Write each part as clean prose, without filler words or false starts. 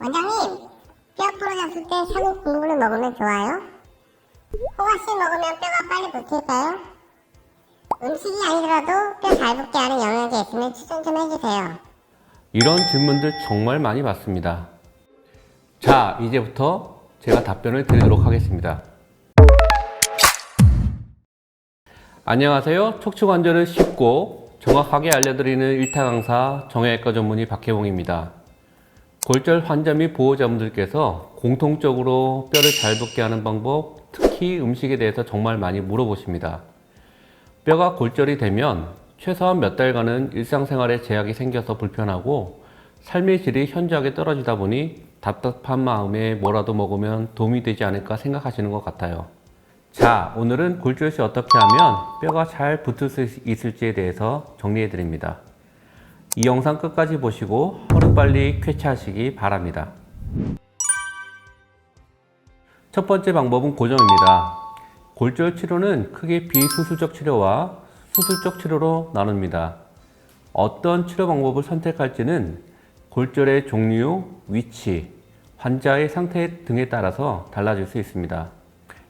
원장님, 뼈 부러졌을 때 샤브 국물을 먹으면 좋아요? 호박씨 먹으면 뼈가 빨리 붙을까요? 음식이 아니더라도 뼈 잘 붙게 하는 영양제 있으면 추천 좀 해주세요. 이런 질문들 정말 많이 받습니다. 자, 이제부터 제가 답변을 드리도록 하겠습니다. 안녕하세요. 척추관절을 쉽고 정확하게 알려드리는 일타 강사 정형외과 전문의 박혜봉입니다. 골절 환자 및 보호자분들께서 공통적으로 뼈를 잘 붙게 하는 방법, 특히 음식에 대해서 정말 많이 물어보십니다. 뼈가 골절이 되면 최소한 몇 달간은 일상생활에 제약이 생겨서 불편하고 삶의 질이 현저하게 떨어지다 보니 답답한 마음에 뭐라도 먹으면 도움이 되지 않을까 생각하시는 것 같아요. 자, 오늘은 골절 시 어떻게 하면 뼈가 잘 붙을 수 있을지에 대해서 정리해 드립니다. 이 영상 끝까지 보시고 하루빨리 쾌차하시기 바랍니다. 첫 번째 방법은 고정입니다. 골절 치료는 크게 비수술적 치료와 수술적 치료로 나눕니다. 어떤 치료 방법을 선택할지는 골절의 종류, 위치, 환자의 상태 등에 따라서 달라질 수 있습니다.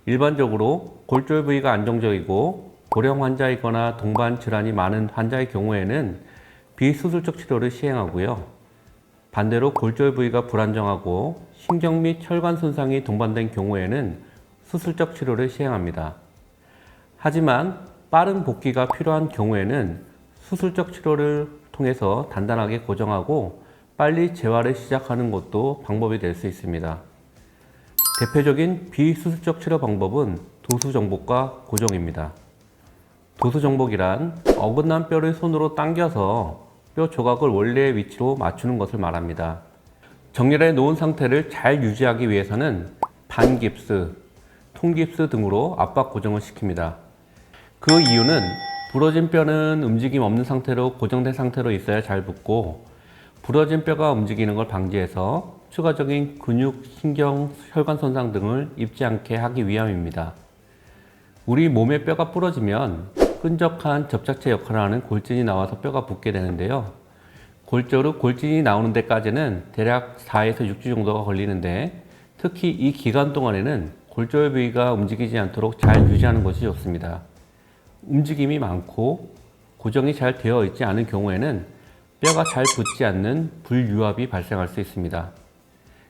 일반적으로 골절 부위가 안정적이고 고령 환자이거나 동반 질환이 많은 환자의 경우에는 비수술적 치료를 시행하고요. 반대로 골절 부위가 불안정하고 신경 및 혈관 손상이 동반된 경우에는 수술적 치료를 시행합니다. 하지만 빠른 복귀가 필요한 경우에는 수술적 치료를 통해서 단단하게 고정하고 빨리 재활을 시작하는 것도 방법이 될 수 있습니다. 대표적인 비수술적 치료 방법은 도수정복과 고정입니다. 도수정복이란 어긋난 뼈를 손으로 당겨서 뼈 조각을 원래의 위치로 맞추는 것을 말합니다. 정렬해 놓은 상태를 잘 유지하기 위해서는 반깁스, 통깁스 등으로 압박 고정을 시킵니다. 그 이유는 부러진 뼈는 움직임 없는 상태로 고정된 상태로 있어야 잘 붙고 부러진 뼈가 움직이는 걸 방지해서 추가적인 근육, 신경, 혈관 손상 등을 입지 않게 하기 위함입니다. 우리 몸의 뼈가 부러지면 끈적한 접착제 역할을 하는 골진이 나와서 뼈가 붙게 되는데요. 골절 후 골진이 나오는 데까지는 대략 4에서 6주 정도가 걸리는데 특히 이 기간 동안에는 골절 부위가 움직이지 않도록 잘 유지하는 것이 좋습니다. 움직임이 많고 고정이 잘 되어 있지 않은 경우에는 뼈가 잘 붙지 않는 불유합이 발생할 수 있습니다.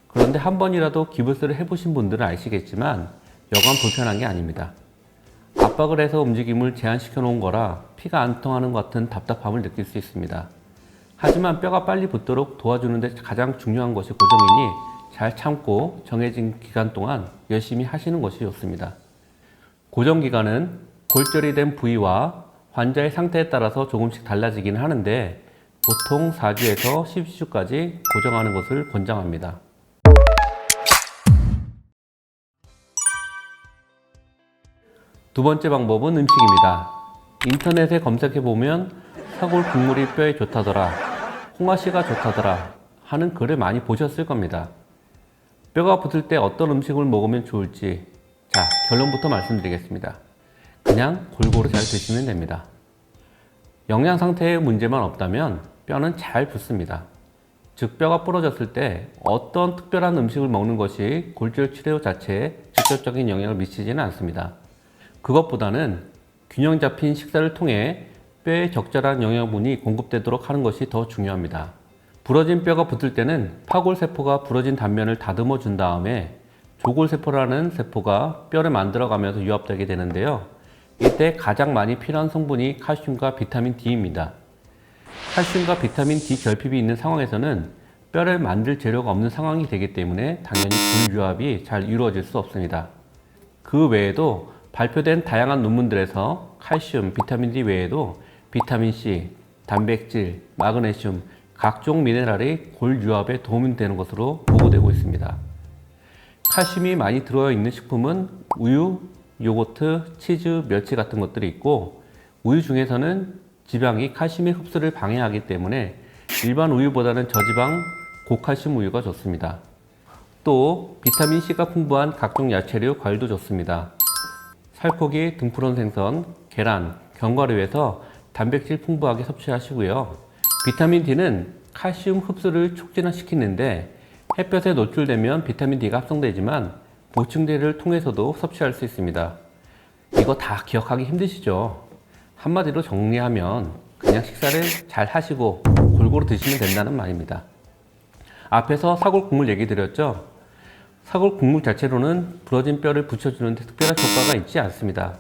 그런데 한 번이라도 기부스를 해보신 분들은 아시겠지만 여간 불편한 게 아닙니다. 압박을 해서 움직임을 제한시켜 놓은 거라 피가 안 통하는 것 같은 답답함을 느낄 수 있습니다. 하지만 뼈가 빨리 붙도록 도와주는 데 가장 중요한 것이 고정이니 잘 참고 정해진 기간 동안 열심히 하시는 것이 좋습니다. 고정 기간은 골절이 된 부위와 환자의 상태에 따라서 조금씩 달라지긴 하는데 보통 4주에서 12주까지 고정하는 것을 권장합니다. 두 번째 방법은 음식입니다. 인터넷에 검색해보면 사골 국물이 뼈에 좋다더라, 홍화씨가 좋다더라 하는 글을 많이 보셨을 겁니다. 뼈가 붙을 때 어떤 음식을 먹으면 좋을지 자, 결론부터 말씀드리겠습니다. 그냥 골고루 잘 드시면 됩니다. 영양 상태에 문제만 없다면 뼈는 잘 붙습니다. 즉 뼈가 부러졌을 때 어떤 특별한 음식을 먹는 것이 골절 치료 자체에 직접적인 영향을 미치지는 않습니다. 그것보다는 균형 잡힌 식사를 통해 뼈에 적절한 영양분이 공급되도록 하는 것이 더 중요합니다. 부러진 뼈가 붙을 때는 파골세포가 부러진 단면을 다듬어 준 다음에 조골세포라는 세포가 뼈를 만들어가면서 유합되게 되는데요. 이때 가장 많이 필요한 성분이 칼슘과 비타민 D입니다. 칼슘과 비타민 D 결핍이 있는 상황에서는 뼈를 만들 재료가 없는 상황이 되기 때문에 당연히 불유합이 잘 이루어질 수 없습니다. 그 외에도 발표된 다양한 논문들에서 칼슘, 비타민 D 외에도 비타민 C, 단백질, 마그네슘, 각종 미네랄이 골 유합에 도움이 되는 것으로 보고되고 있습니다. 칼슘이 많이 들어있는 식품은 우유, 요거트, 치즈, 멸치 같은 것들이 있고 우유 중에서는 지방이 칼슘의 흡수를 방해하기 때문에 일반 우유보다는 저지방 고칼슘 우유가 좋습니다. 또 비타민 C가 풍부한 각종 야채류, 과일도 좋습니다. 살코기, 등푸른 생선, 계란, 견과류에서 단백질 풍부하게 섭취하시고요. 비타민 D는 칼슘 흡수를 촉진시키는데 햇볕에 노출되면 비타민 D가 합성되지만 보충제를 통해서도 섭취할 수 있습니다. 이거 다 기억하기 힘드시죠? 한마디로 정리하면 그냥 식사를 잘 하시고 골고루 드시면 된다는 말입니다. 앞에서 사골 국물 얘기 드렸죠? 사골 국물 자체로는 부러진 뼈를 붙여주는 데 특별한 효과가 있지 않습니다.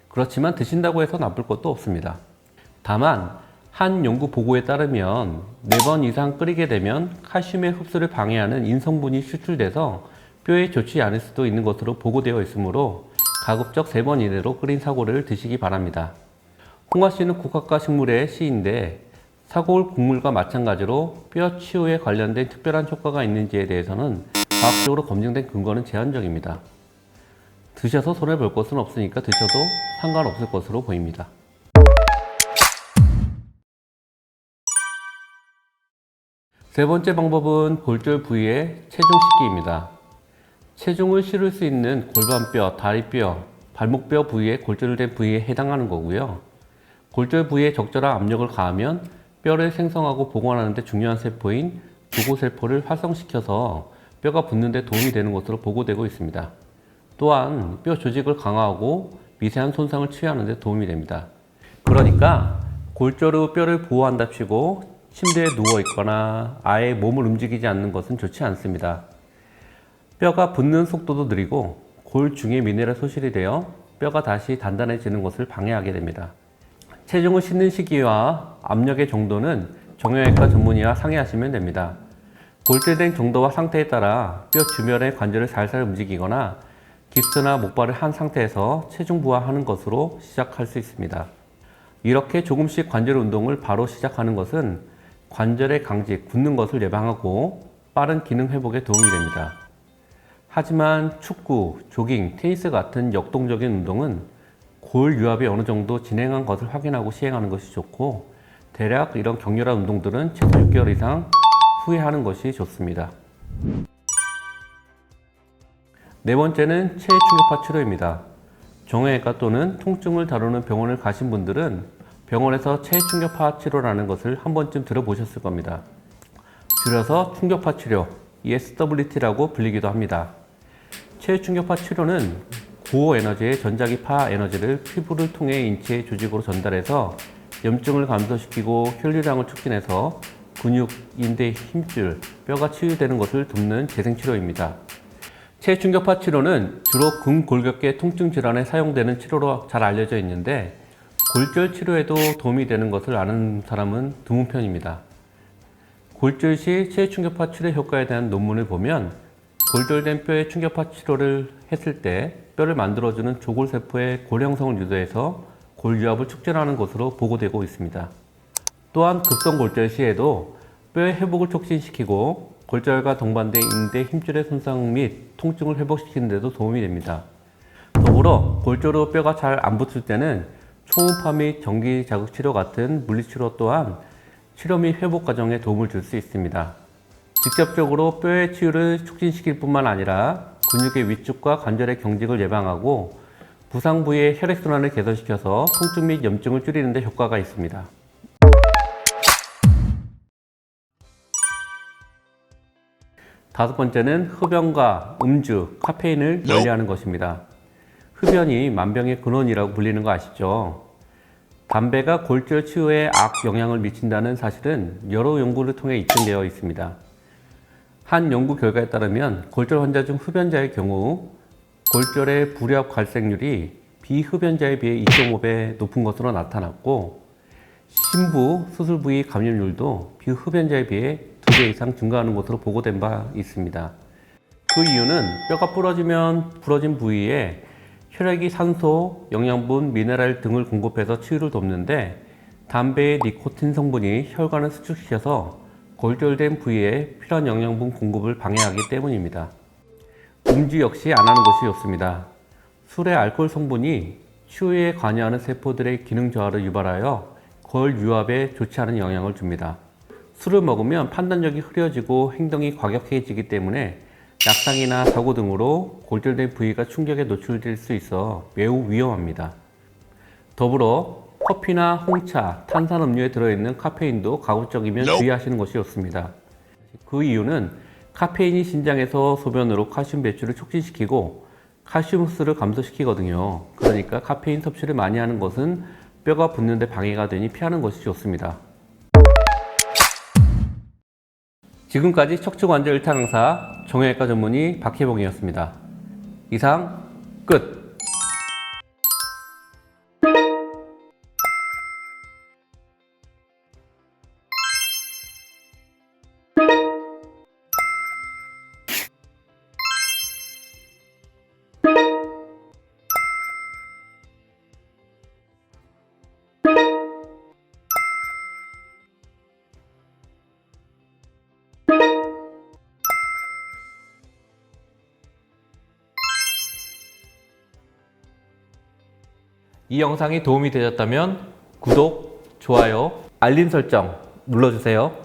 그렇지만 드신다고 해서 나쁠 것도 없습니다. 다만 한 연구 보고에 따르면 4번 이상 끓이게 되면 칼슘의 흡수를 방해하는 인성분이 추출돼서 뼈에 좋지 않을 수도 있는 것으로 보고되어 있으므로 가급적 3번 이내로 끓인 사골을 드시기 바랍니다. 홍화씨는 국화과 식물의 씨인데 사골 국물과 마찬가지로 뼈 치유에 관련된 특별한 효과가 있는지에 대해서는 과학적으로 검증된 근거는 제한적입니다. 드셔서 손해볼 것은 없으니까 드셔도 상관없을 것으로 보입니다. 세 번째 방법은 골절 부위의 체중식기입니다. 체중을 실을 수 있는 골반뼈, 다리뼈, 발목뼈 부위의 골절된 부위에 해당하는 거고요. 골절 부위에 적절한 압력을 가하면 뼈를 생성하고 보관하는 데 중요한 세포인 두고세포를 활성시켜서 뼈가 붙는 데 도움이 되는 것으로 보고되고 있습니다. 또한 뼈 조직을 강화하고 미세한 손상을 치유하는 데 도움이 됩니다. 그러니까 골절 후 뼈를 보호한답시고 침대에 누워 있거나 아예 몸을 움직이지 않는 것은 좋지 않습니다. 뼈가 붙는 속도도 느리고 골 중에 미네랄 소실이 되어 뼈가 다시 단단해지는 것을 방해하게 됩니다. 체중을 싣는 시기와 압력의 정도는 정형외과 전문의와 상의하시면 됩니다. 골절된 정도와 상태에 따라 뼈 주변의 관절을 살살 움직이거나 깁스나 목발을 한 상태에서 체중 부하하는 것으로 시작할 수 있습니다. 이렇게 조금씩 관절 운동을 바로 시작하는 것은 관절의 강직, 굳는 것을 예방하고 빠른 기능 회복에 도움이 됩니다. 하지만 축구, 조깅, 테니스 같은 역동적인 운동은 골 유압이 어느 정도 진행한 것을 확인하고 시행하는 것이 좋고 대략 이런 격렬한 운동들은 최소 6개월 이상 후에 하는 것이 좋습니다. 네 번째는 체충격파 치료입니다. 정형외과 또는 통증을 다루는 병원을 가신 분들은 병원에서 체충격파 치료라는 것을 한 번쯤 들어보셨을 겁니다. 줄여서 충격파 치료, ESWT라고 불리기도 합니다. 체충격파 치료는 고에너지의 전자기파 에너지를 피부를 통해 인체 조직으로 전달해서 염증을 감소시키고 혈류량을 촉진해서 근육, 인대, 힘줄, 뼈가 치유되는 것을 돕는 재생치료입니다. 체충격파 치료는 주로 근골격계 통증 질환에 사용되는 치료로 잘 알려져 있는데 골절 치료에도 도움이 되는 것을 아는 사람은 드문 편입니다. 골절 시 체충격파 치료 효과에 대한 논문을 보면 골절된 뼈에 충격파 치료를 했을 때 뼈를 만들어주는 조골세포의 골 형성을 유도해서 골 유압을 촉진하는 것으로 보고되고 있습니다. 또한 급성 골절 시에도 뼈의 회복을 촉진시키고 골절과 동반된 인대 힘줄의 손상 및 통증을 회복시키는 데도 도움이 됩니다. 더불어 골절 후 뼈가 잘 안 붙을 때는 초음파 및 전기 자극 치료 같은 물리치료 또한 치료 및 회복 과정에 도움을 줄 수 있습니다. 직접적으로 뼈의 치유를 촉진시킬 뿐만 아니라 근육의 위축과 관절의 경직을 예방하고 부상 부위의 혈액순환을 개선시켜서 통증 및 염증을 줄이는 데 효과가 있습니다. 다섯 번째는 흡연과 음주, 카페인을 멀리하는 것입니다. 흡연이 만병의 근원이라고 불리는 거 아시죠? 담배가 골절 치유에 악 영향을 미친다는 사실은 여러 연구를 통해 입증되어 있습니다. 한 연구 결과에 따르면 골절 환자 중 흡연자의 경우 골절의 불협 발생률이 비흡연자에 비해 2.5배 높은 것으로 나타났고 심부 수술 부위 감염률도 비흡연자에 비해 2배 이상 증가하는 것으로 보고된 바 있습니다. 그 이유는 뼈가 부러지면 부러진 부위에 혈액이 산소, 영양분, 미네랄 등을 공급해서 치유를 돕는데 담배의 니코틴 성분이 혈관을 수축시켜서 골절된 부위에 필요한 영양분 공급을 방해하기 때문입니다. 음주 역시 안 하는 것이 좋습니다. 술의 알코올 성분이 치유에 관여하는 세포들의 기능 저하를 유발하여 골 유압에 좋지 않은 영향을 줍니다. 술을 먹으면 판단력이 흐려지고 행동이 과격해지기 때문에 낙상이나 사고 등으로 골절된 부위가 충격에 노출될 수 있어 매우 위험합니다. 더불어 커피나 홍차, 탄산음료에 들어있는 카페인도 가급적이면 주의하시는 것이 좋습니다. 그 이유는 카페인이 신장에서 소변으로 칼슘 배출을 촉진시키고 칼슘 흡수를 감소시키거든요. 그러니까 카페인 섭취를 많이 하는 것은 뼈가 붙는 데 방해가 되니 피하는 것이 좋습니다. 지금까지 척추관절 1타 강사 정형외과 전문의 박혜봉이었습니다. 이상 끝! 이 영상이 도움이 되셨다면 구독, 좋아요, 알림 설정 눌러주세요.